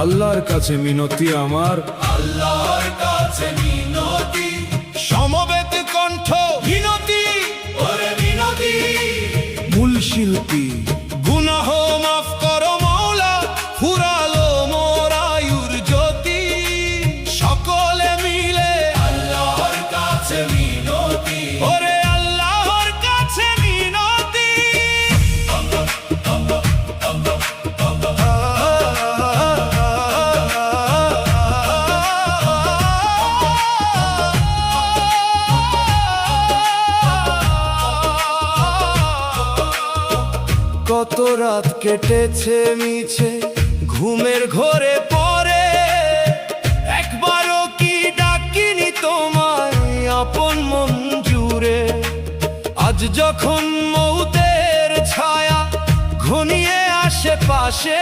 আল্লাহর কাছে মিনতি আমার, আল্লাহর কাছে মিনতি, সমবেত কণ্ঠ মিনতি, ওরে মিনতি। মূল শিল্পী গুনাহ মাফ করো মওলা, ফুরালো মোর আয়ুর জ্যোতি। সকলে মিলে আল্লাহর কাছে মিনতি, ওরে আল্লাহর কাছে মিনতি। কত রাত কেটেছে মিছে ঘুমের ঘোরে পরে, একবারও কি ডাকিনি তোমায় আপন মন জুড়ে। আজ যখন মৌতের ছায়া ঘনিয়ে আসে পাশে,